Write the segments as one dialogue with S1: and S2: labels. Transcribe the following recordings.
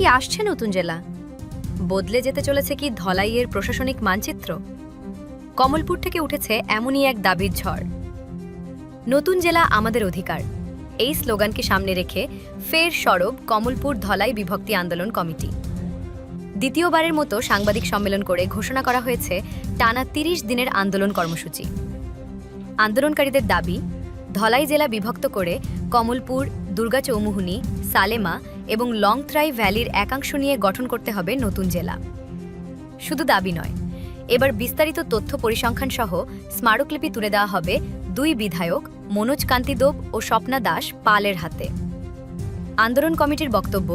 S1: কি আসছে নতুন জেলা? বদলে যেতে চলেছে কি ধলাইয়ের প্রশাসনিক মানচিত্র? কমলপুর থেকে উঠেছে এমনই এক দাবির ঝড়। নতুন জেলা আমাদের অধিকার, এই স্লোগানকে সামনে রেখে ফের সরব কমলপুর ধলাই বিভক্তি আন্দোলন কমিটি। দ্বিতীয়বারের মতো সাংবাদিক সম্মেলন করে ঘোষণা করা হয়েছে টানা ৩০ দিনের আন্দোলন কর্মসূচি। আন্দোলনকারীদের দাবি, ধলাই জেলা বিভক্ত করে কমলপুর, দুর্গাচৌমুহনী, সালেমা এবং লংথ্রাই ভ্যালির একাংশ নিয়ে গঠন করতে হবে নতুন জেলা। শুধু দাবি নয়, এবার বিস্তারিত তথ্য পরিসংখ্যান সহ স্মারকলিপি তুলে দেওয়া হবে ২ বিধায়ক মনোজ কান্তি দোব ও স্বপ্না দাস পালের হাতে। আন্দোলন কমিটির বক্তব্য,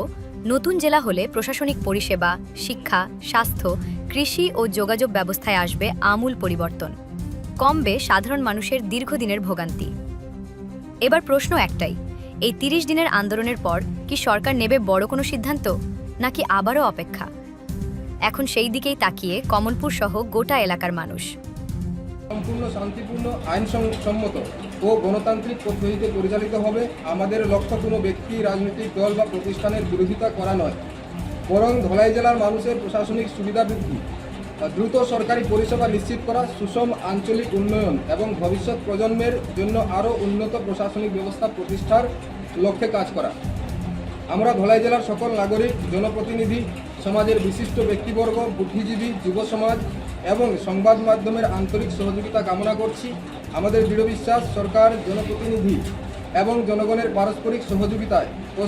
S1: নতুন জেলা হলে প্রশাসনিক পরিষেবা, শিক্ষা, স্বাস্থ্য, কৃষি ও যোগাযোগ ব্যবস্থায় আসবে আমূল পরিবর্তন, কমবে সাধারণ মানুষের দীর্ঘদিনের ভোগান্তি। এবার প্রশ্ন একটাই, এই ৩০ দিনের আন্দোলনের পর কি সরকার নেবে বড় কোনো সিদ্ধান্ত, নাকি আবারও অপেক্ষা? এখন সেই দিকেই তাকিয়ে কমলপুর সহ গোটা এলাকার মানুষ।
S2: সম্পূর্ণ শান্তিপূর্ণ, আইনসম্মত ও গণতান্ত্রিক পদ্ধতিতে পরিচালিত হবে। আমাদের লক্ষ্য কোনো ব্যক্তি, রাজনৈতিক দল বা প্রতিষ্ঠানের বিরোধিতা করা নয়, বরং ধলাই জেলার মানুষের প্রশাসনিক সুবিধা বৃদ্ধি, দ্রুত সরকারি পরিষেবা নিশ্চিত করা, সুষম আঞ্চলিক উন্নয়ন এবং ভবিষ্যৎ প্রজন্মের জন্য আরও উন্নত প্রশাসনিক ব্যবস্থা প্রতিষ্ঠার লক্ষ্যে কাজ করা। আমরা ধলাই জেলার সকল নাগরিক, জনপ্রতিনিধি, সমাজের বিশিষ্ট ব্যক্তিবর্গ, বুদ্ধিজীবী, যুব সমাজ এবং সংবাদ মাধ্যমের আন্তরিক সহযোগিতা কামনা করছি। আমাদের দৃঢ় বিশ্বাস, সরকার, জনপ্রতিনিধি এবং জনগণের পারস্পরিক সহযোগিতায় ও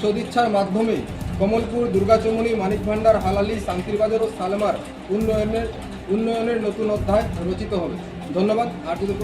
S2: সদিচ্ছার মাধ্যমে কমলপুর, দুর্গাচৌমুহনী, মানিকভান্ডার, হালালি, শান্তিরবাজার ও সালেমার উন্নয়নের নতুন অধ্যায় রচিত হবে। ধন্যবাদ। আর